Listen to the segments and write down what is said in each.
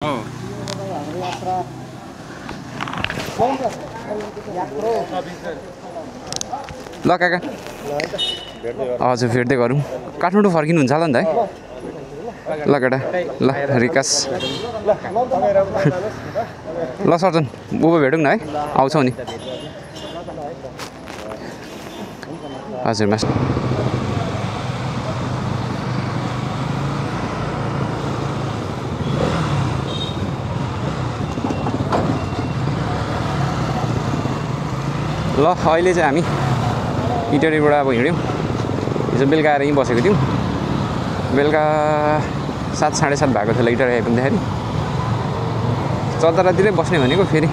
Oh. ल काका हजुर भेट्दै गरौँ काठमाडौँ फर्किनुहुन्छ होला नि त है ल केटा ल रिकास ल सर्जन ऊभो भेटौँ न है आउँछौ नि हजुर मास्टर ल अहिले चाहिँ हामी इटरीबाट अब हिँड्यौँ हिजो बेलुका आएर यहीँ बसेको थियौँ बेलुका 7 साढे 7 भएको थियो इटरी आइपुग्दाखेरि चतरातिरै बस्ने भनेको फेरि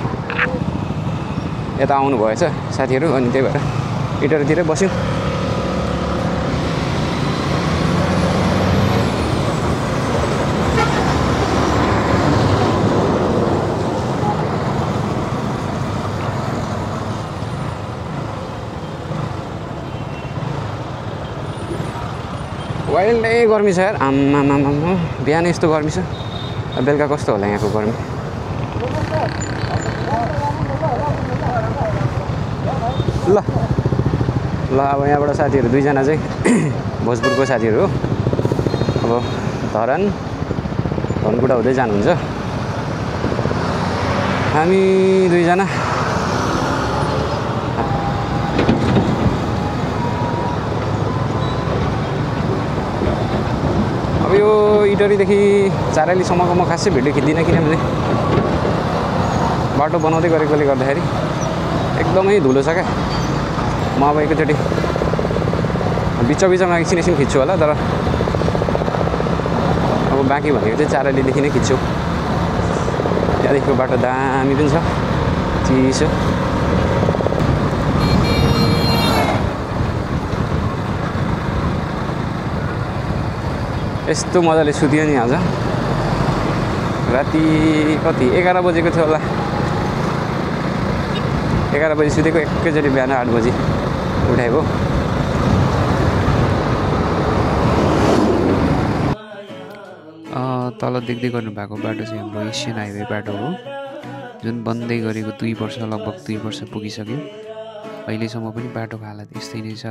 यता आउनु भएछ साथीहरू अनि त्यही भएर इटरीतिरै बस्यौँ वाइल्डै गर्मी छ यार आम्मा बिहान यस्तो गर्मी छ बेलुका कस्तो होला यहाँको गर्मी ल ल अब यहाँबाट साथीहरू दुईजना चाहिँ भोजपुरको साथीहरू हो अब धरान धनकुटा हुँदै जानुहुन्छ हामी दुईजना अब यो इटरीदेखि चारालीसम्मको म खासै भिडियो खिच्दिनँ किनभने बाटो बनाउँदै गरेकोले गर्दाखेरि एकदमै धुलो छ क्या म अब एकैचोटि बिचमा एकछिन खिच्छु होला तर अब बाँकी भनेको चाहिँ चारालीदेखि नै खिच्छु त्यहाँदेखिको बाटो दामी पनि छ चिसो यस्तो मजाले सुत्यो नि आज राति कति 11 बजेको थियो होला 11 बजी सुतेको एकैचोटि बिहान 8 बजी उठाएको तल देख्दै गर्नुभएको बाटो चाहिँ हाम्रो एसियन हाइवे बाटो हो जुन बन्दै गरेको 2 वर्ष लगभग 2 वर्ष पुगिसक्यो अहिलेसम्म पनि बाटोको हालत यस्तै नै छ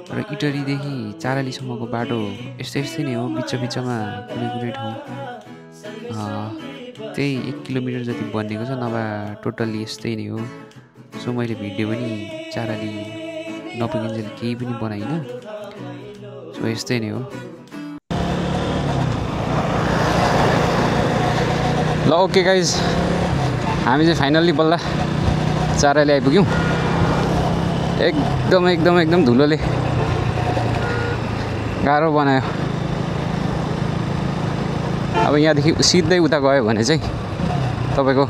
र इटरीदेखि चारालीसम्मको बाटो यस्तै नै हो बिचमा कुनै ठाउँ त्यही 1 किलोमिटर जति बनिएको छ नभए टोटल्ली यस्तै नै हो सो मैले भिडियो पनि चाराली नपुगिन्जेल केही पनि बनाइनँ सो यस्तै नै हो ल ओके गाइज हामी चाहिँ फाइनल्ली बल्ल चाराली आइपुग्यौँ एकदम धुलोले गाह्रो बनायो अब यहाँदेखि सिधै उता गयो भने चाहिँ तपाईँको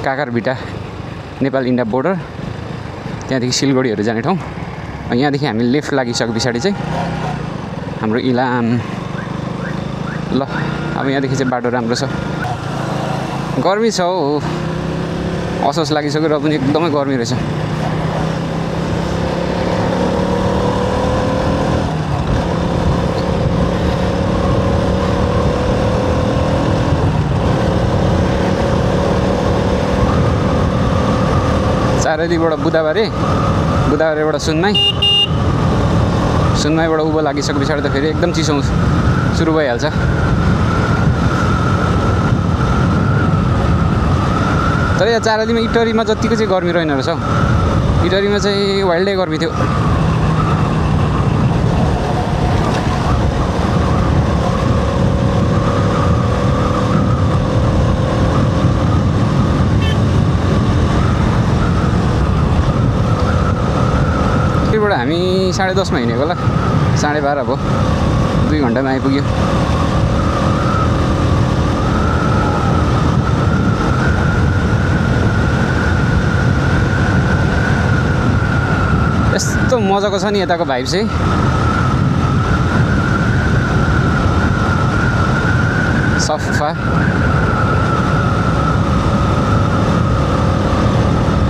काकरभिटा नेपाल इन्डिया बोर्डर त्यहाँदेखि सिलगढीहरू जाने ठाउँ यहाँदेखि हामी लेफ्ट लागिसके पछाडि चाहिँ हाम्रो इलाम ल अब यहाँदेखि चाहिँ बाटो राम्रो छ गर्मी छ हो असोस लागिसक्यो र पनि एकदमै गर्मी रहेछ चारालीबाट बुधबारेबाट सुनमाईबाट उँभो लागिसके पछाडि त फेरि एकदम चिसो सुरु भइहाल्छ तर यहाँ चारालीमा इटरीमा जतिको चाहिँ गर्मी रहेन रहेछ हौ इटरीमा चाहिँ वाइल्डै गर्मी थियो हामी 10:30 हिँडेको होला 12:30 भयो 2 घन्टामा आइपुग्यो यस्तो मजाको छ नि यताको भाइब चाहिँ सफा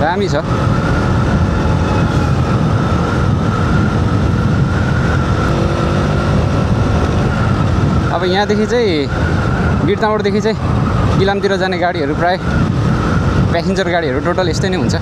दामी छ अब यहाँदेखि चाहिँ गिरतामोडदेखि चाहिँ इलामतिर जाने गाडीहरू प्राय प्यासेन्जर गाडीहरू टोटल यस्तै नै हुन्छ।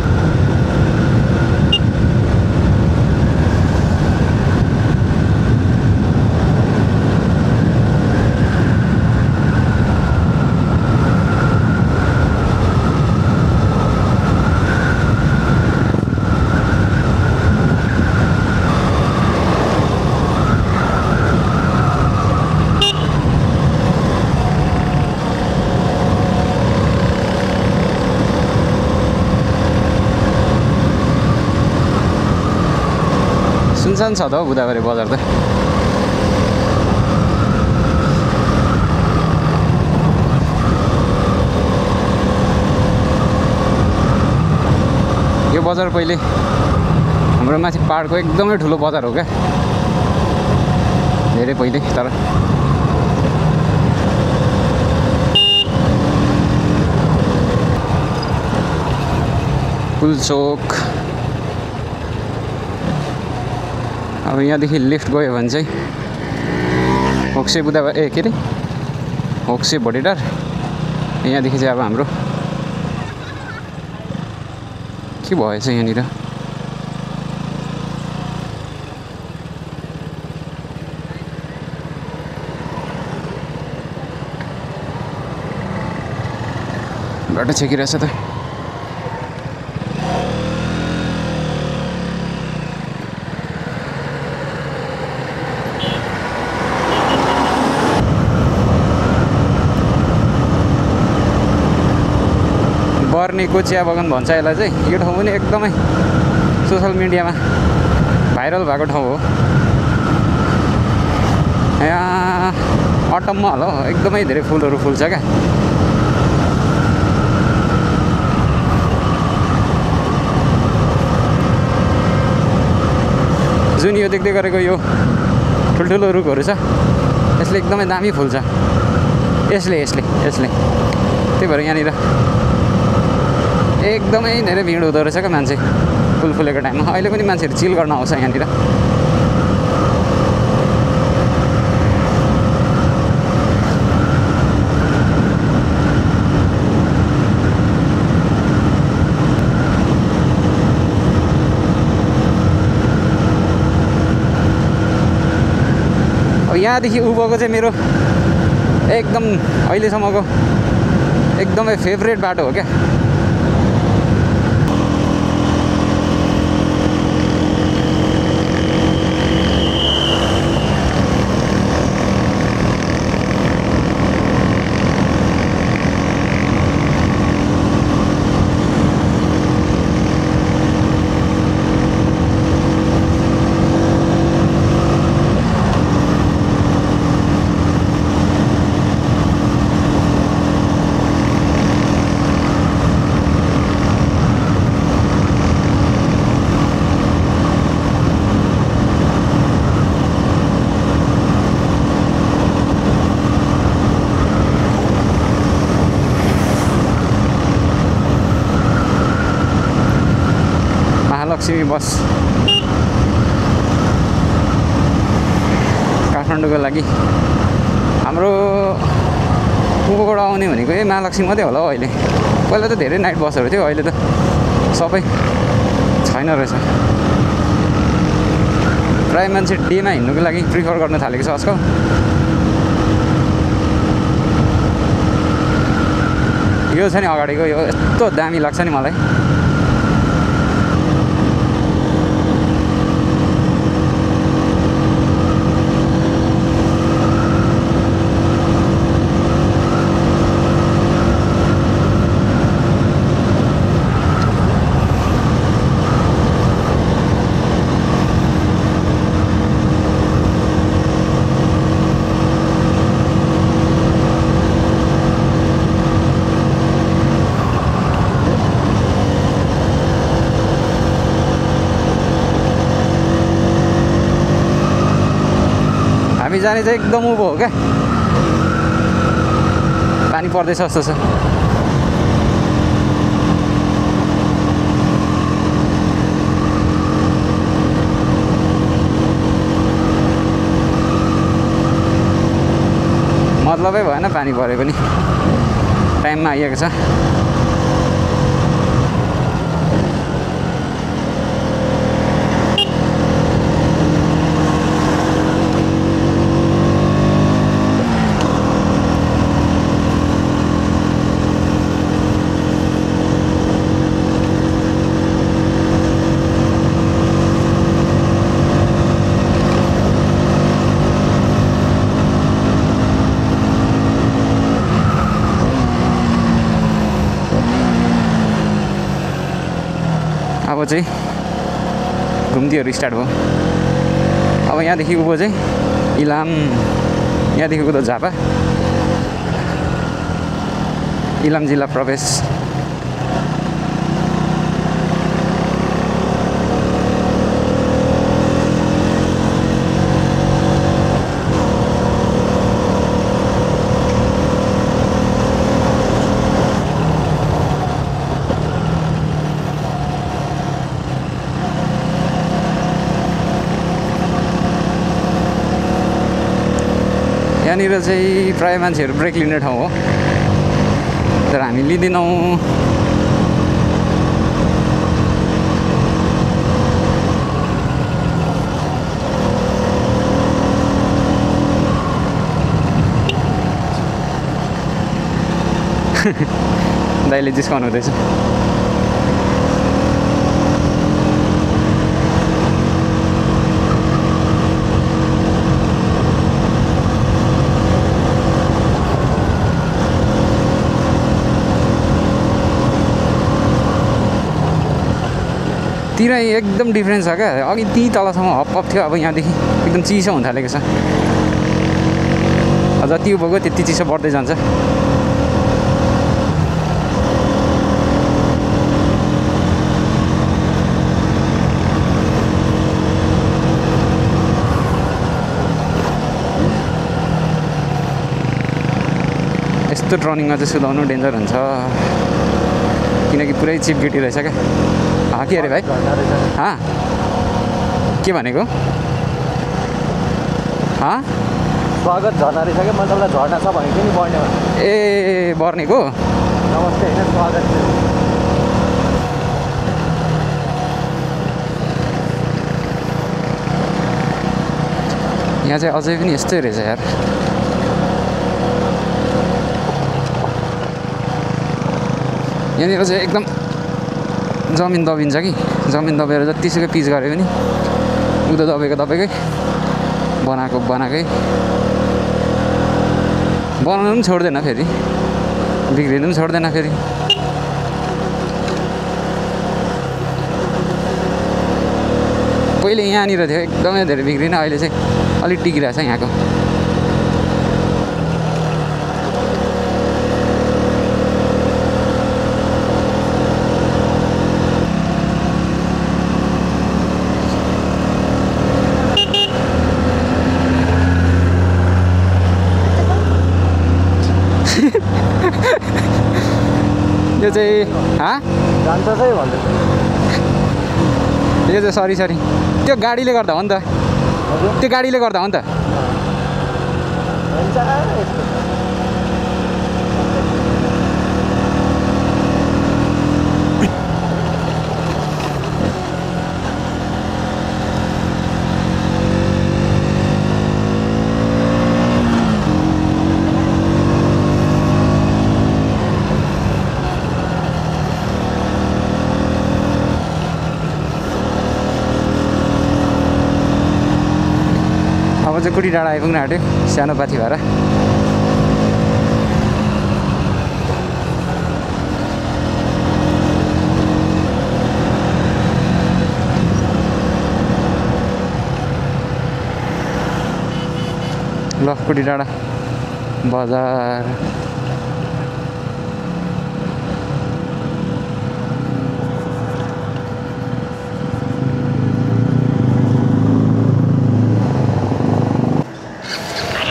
सुनसान छ त हौ बुधबारे बजार त। यो बजार पहिले हाम्रो माथि पहाडको एकदमै ठुलो बजार हो क्या, धेरै पहिले। तर पुलचोक अब यहाँदेखि लिफ्ट गयो भने चाहिँ होक्से बुधबार के अरे होक्से भोटेटार। यहाँदेखि चाहिँ अब हाम्रो के भएछ यहाँनिर बाटो छेकिरहेछ त। बर्नीको चिया बगान भन्छ यसलाई चाहिँ। यो ठाउँ पनि एकदमै सोसल मिडियामा भाइरल भएको ठाउँ हो। यहाँ अटममा होला हौ, एकदमै धेरै फुलहरू फुल्छ क्या। जुन यो देख्दै गरेको यो ठुल्ठुलो रुखहरू छ यसले एकदमै दामी फुल्छ। यसले त्यही भएर यहाँनिर एकदमै धेरै भिड हुँदो रहेछ क्या मान्छे फुल फुलेको टाइममा। अहिले पनि मान्छेहरू चिल गर्न आउँछ यहाँनिर। अब यहाँदेखि उँभोको चाहिँ मेरो एकदम अहिलेसम्मको एकदमै फेभरेट बाटो हो क्या। लक्ष्मी बस काठमाडौँको लागि हाम्रो उँभोबाट आउने भनेको महालक्ष्मी मात्रै होला हौ अहिले। पहिला त धेरै नाइट बसहरू थियो, अहिले त सबै छैन रहेछ। प्राय मान्छे डेमा हिँड्नुको लागि प्रिफर गर्न थालेको छ आजकल। यो छ नि अगाडिको, यो यस्तो दामी लाग्छ नि मलाई। हामी जाने चाहिँ एकदम उँभो हो क्या, पानी पर्दैछ जस्तो छ। मतलबै भएन पानी परे पनि टाइममा आइएको छ अब चाहिँ घुम्तीहरू स्टार्ट भयो अब यहाँदेखि उँभो चाहिँ इलाम यहाँदेखि उता झापा इलाम जिल्ला प्रवेश यहाँनिर चाहिँ प्रायः मान्छेहरू ब्रेक लिने ठाउँ हो तर हामी लिँदैनौँ दाइले जिस्काउनु हुँदैछ तिर एकदम डिफ्रेन्स छ क्या अघि ती तलसम्म हप थियो अब यहाँदेखि एकदम चिसो हुन थालेको छ जति उभो गयो त्यति चिसो बढ्दै जान्छ यस्तो टर्निङमा चाहिँ सुधाउनु डेन्जर हुन्छ किनकि पुरै चिप गिटी रहेछ क्या के अरे भाइ के भनेको स्वागत झर्ना रहेछ क्या मैले तपाईँलाई झर्ना छ भनेको थिएँ नि बढ्ने ए बर्नेको नमस्ते होइन स्वागत यहाँ चाहिँ अझै पनि यस्तै रहेछ यार यहाँनिर चाहिँ एकदम जमिन दबिन्छ कि जमिन दबेर जतिसुकै पिच गरे पनि उता दबेको दबेकै बनाएको बनाएकै बनाउनु पनि छोड्दैन फेरि बिग्रिनु पनि छोड्दैन फेरि पहिले यहाँनिर थियो एकदमै धेरै बिग्रिन अहिले चाहिँ अलिक टिकिरहेछ यहाँको यो चाहिँ जान्छ चाहिँ भन्दैछ यो चाहिँ सरी त्यो गाडीले गर्दा हो नि त त्यो गाडीले गर्दा हो नि त अब चाहिँ कुटी डाँडा आइपुग्न आँट्यो सानो पाथी भएर ल कुटी डाँडा बजार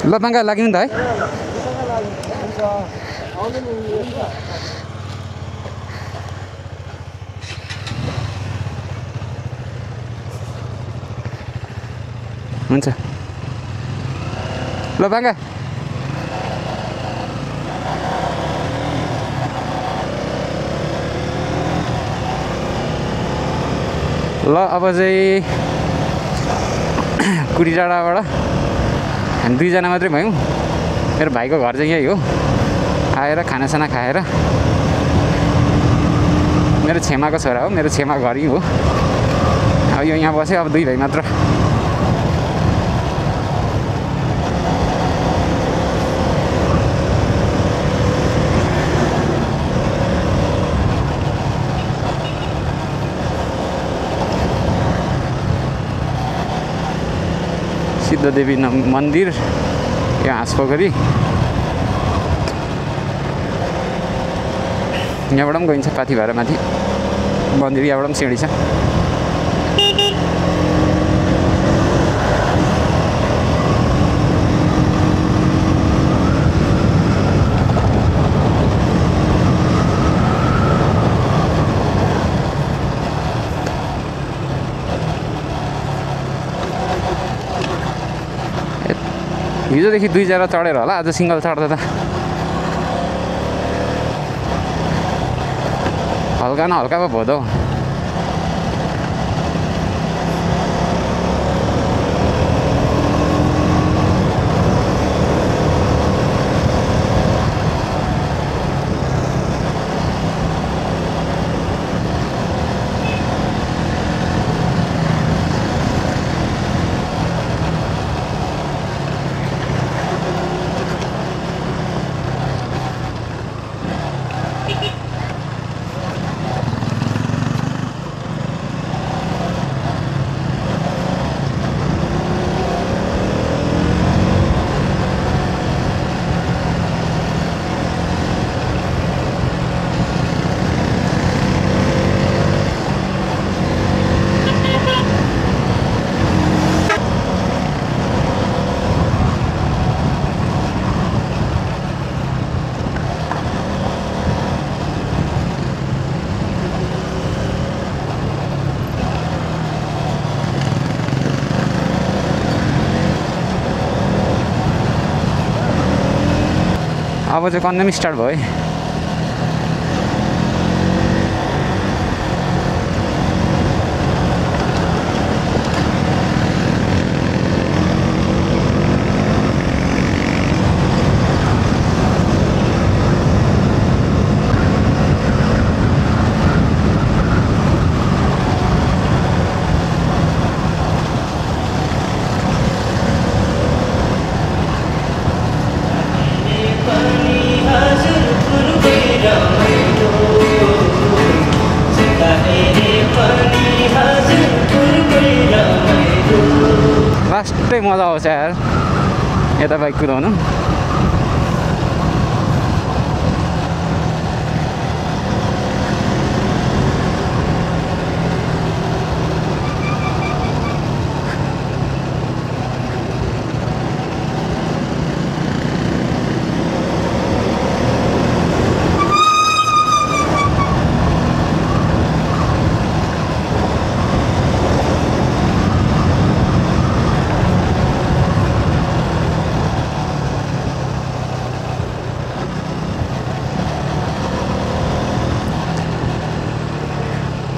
ल बाङ्गा लाग्यो नि त है हुन्छ ल बाङ्गा ल अब चाहिँ कुटी डाँडाबाट हामी 2 जना मात्रै भयौँ। मेरो भाइको घर चाहिँ यही हो। आएर खानासाना खाएर मेरो छेमाको छोरा हो, मेरो छेमा घर यही हो। अब यो यहाँ बस्यो, अब 2 भाइ मात्र। सिद्धदेवी मन्दिर, यहाँ हाँसपोखरी, यहाँबाट पनि गइन्छ पाथी भएर माथि मन्दिर, यहाँबाट पनि सिँढी छ। हिजोदेखि 2 जरा चढेर होला, आज सिङ्गल चढ्दा त हल्का न हल्का पो भोदो। अब चाहिँ कन्याम स्टार्ट भयो है। लास्टै मजा आउँछ यार यता बाइक कुदाउनु।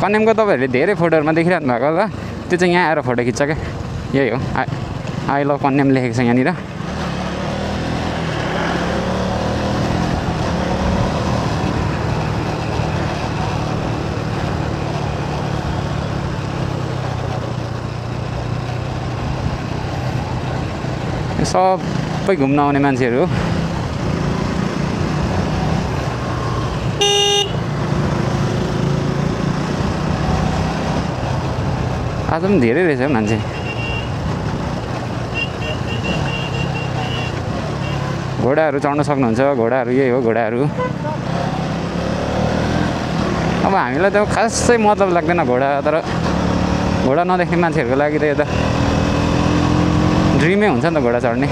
कन्यामको तपाईँहरूले धेरै फोटोहरूमा देखिरहनु भएको होला, त्यो चाहिँ यहाँ आएर फोटो खिच्छ क्या। यही हो, आई लभ कन्याम लेखेको छ यहाँनिर। सबै घुम्न आउने मान्छेहरू हो। आज पनि धेरै रहेछ मान्छे। घोडाहरू चढ्न सक्नुहुन्छ, घोडाहरू यही हो घोडाहरू। अब हामीलाई त खासै मतलब लाग्दैन घोडा, तर घोडा नदेख्ने मान्छेहरूको लागि त यो त ड्रिमै हुन्छ नि त घोडा चढ्ने।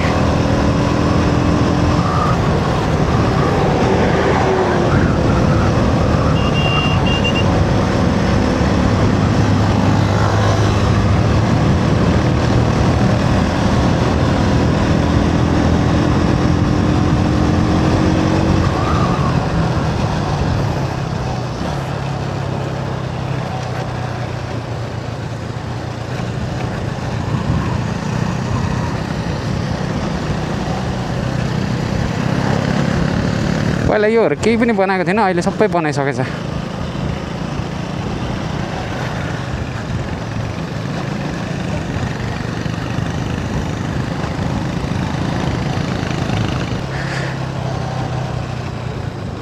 पहिला योहरू केही पनि बनाएको थिएन, अहिले सबै बनाइसकेछ।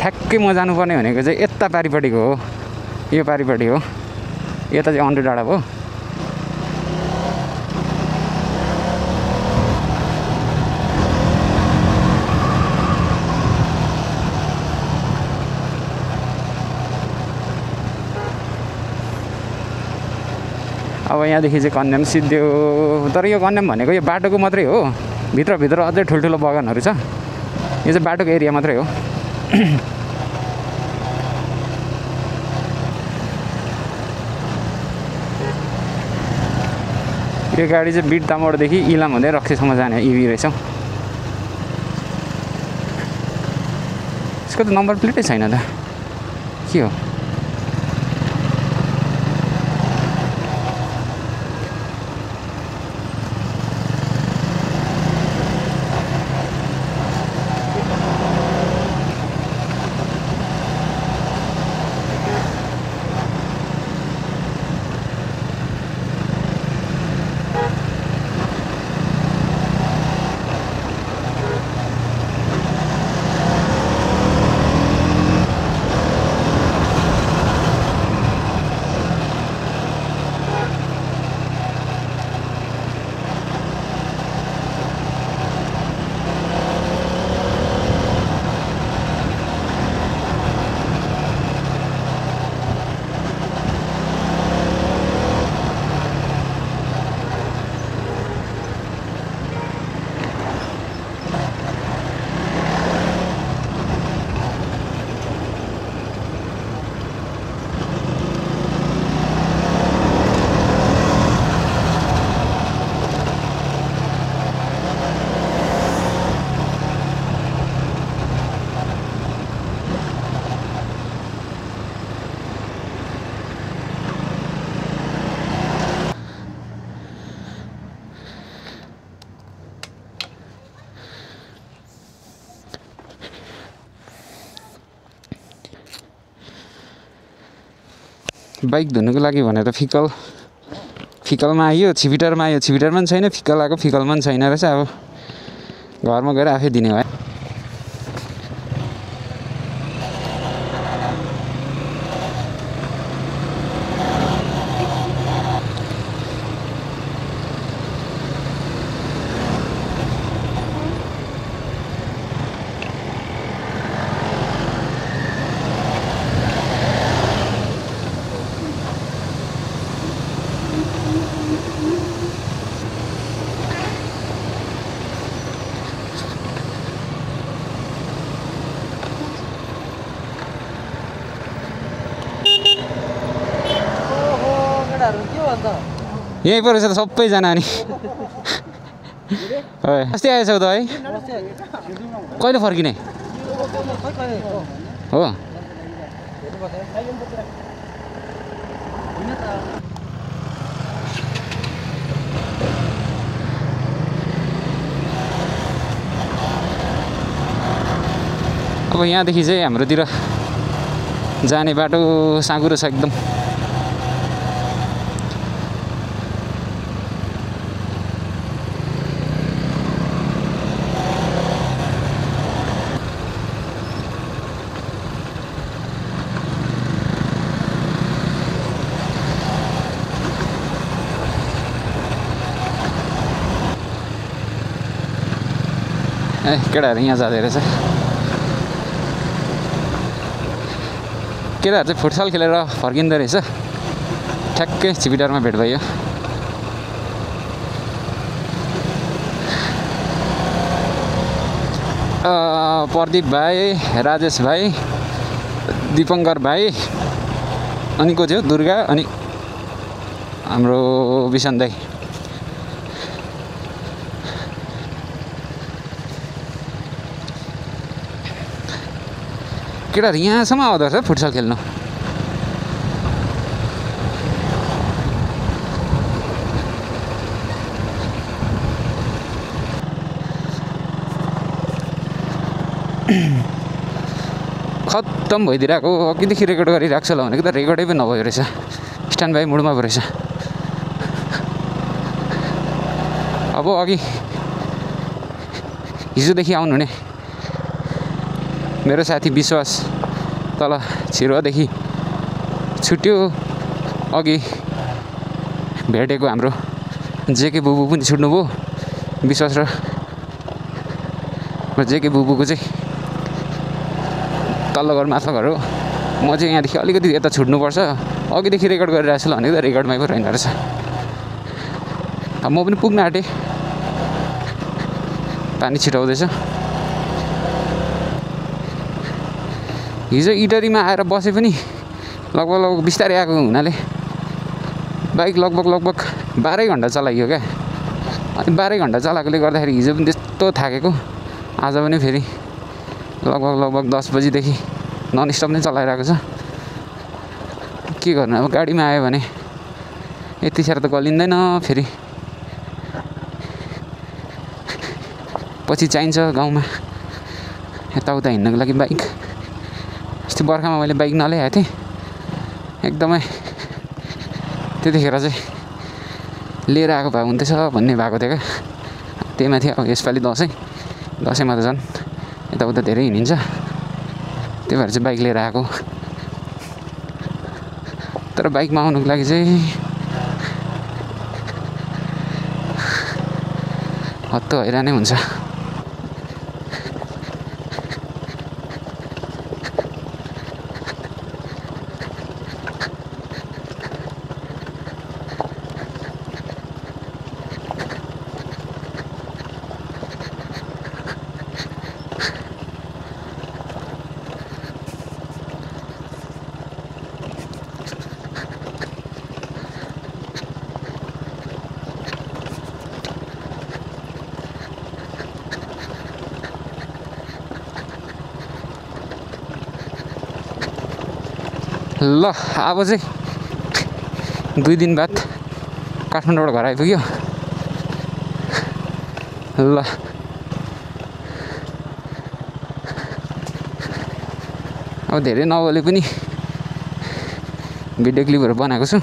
ठ्याक्कै म जानुपर्ने भनेको चाहिँ यता पारिपट्टिको हो, यो पारिपट्टि हो, यता चाहिँ अन्डु डाँडा भयो। अब यहाँदेखि चाहिँ कन्याम सिद्धियो, तर यो कन्याम भनेको यो बाटोको मात्रै हो, भित्रभित्र अझै ठुल्ठुलो बगानहरू छ। यो चाहिँ बाटोको एरिया मात्रै हो। यो गाडी चाहिँ बिरतामोडदेखि इलाम हुँदै रक्सीसम्म जाने इभी रहेछ। यसको त नम्बर प्लेटै छैन त, के हो? बाइक धुनुको लागि भनेर फिकलमा आयो, छिपिटरमा आयो, छिपिटरमा पनि छैन, फिकल आएको फिकलमा पनि छैन रहेछ। अब घरमा गएर आफै दिने भयो। यहीँ परेछ त सबैजना। अनि अस्ति आएछौ त है? कहिले फर्किने हो? अब यहाँदेखि चाहिँ हाम्रोतिर जाने बाटो साँघुरो छ एकदम। ए केटाहरू यहाँ जाँदै रहेछ। केटाहरू चाहिँ फुटसल खेलेर फर्किँदो रहेछ। ठ्याक्कै छिपिटारमा भेट भयो। प्रदीप भाइ, राजेश भाइ, दिपङ्कर भाइ, अनि को थियो दुर्गा, अनि हाम्रो विशान दाई। केटाहरू यहाँसम्म आउँदो रहेछ फुटसल खेल्नु। खत्तम भइदिरहेको अघिदेखि रेकर्ड गरिरहेको छ होला भनेको त रेकर्डै पनि नभयो रहेछ स्ट्यान्ड बाई मुडमा पो रहेछ अब अघि हिजोदेखि आउनुहुने मेरो साथी विश्वास तल छिरुवादेखि छुट्यो अघि भेटेको हाम्रो जेके बुबु पनि छुट्नुभयो विश्वास र जेके बुबुको चाहिँ तल्लो घर माथिल्लो घर हो म चाहिँ यहाँदेखि अलिकति यता छुट्नुपर्छ अघिदेखि रेकर्ड गरिरहेको छु भनेको त रेकर्डमै पो रहेन रहेछ अब म पनि पुग्न आँटेँ पानी छिटाउँदैछ हिजो इटरीमा आएर बसे पनि लगभग बिस्तारै आएको हुनाले बाइक लगभग 12 घन्टा चलाइयो क्या अनि 12 घन्टा चलाएकोले गर्दाखेरि हिजो पनि त्यस्तो थाकेको आज पनि फेरि लगभग 10 बजीदेखि नन स्टप नै चलाइरहेको छ के गर्नु अब गाडीमा आयो भने यतिखेर त गलिँदैन फेरि पछि चाहिन्छ गाउँमा यताउता हिँड्नको लागि बाइक अस्ति बर्खामा मैले बाइक नल्याएको थिएँ एकदमै त्यतिखेर चाहिँ लिएर आएको भए हुन्थेछ भन्ने भएको थियो क्या त्यही माथि अब यसपालि दसैँमा त झन् यताउता धेरै हिँडिन्छ त्यही भएर चाहिँ बाइक लिएर आएको तर बाइकमा आउनुको लागि चाहिँ हत्तो हैरानै हुन्छ ल अब चाहिँ 2 दिन बाद काठमाडौँबाट घर आइपुग्यो ल अब धेरै नबोले पनि भिडियो क्लिपहरू बनाएको छु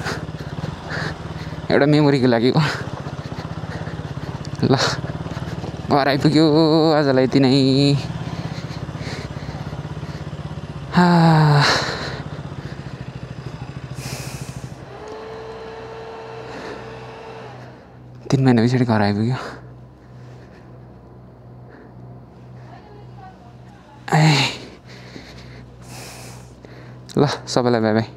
एउटा मेमोरीको लागि हो ल घर आइपुग्यो आजलाई यति नै तीन महिना पछाडि घर आइपुग्यो ल सबैलाई बाई बाई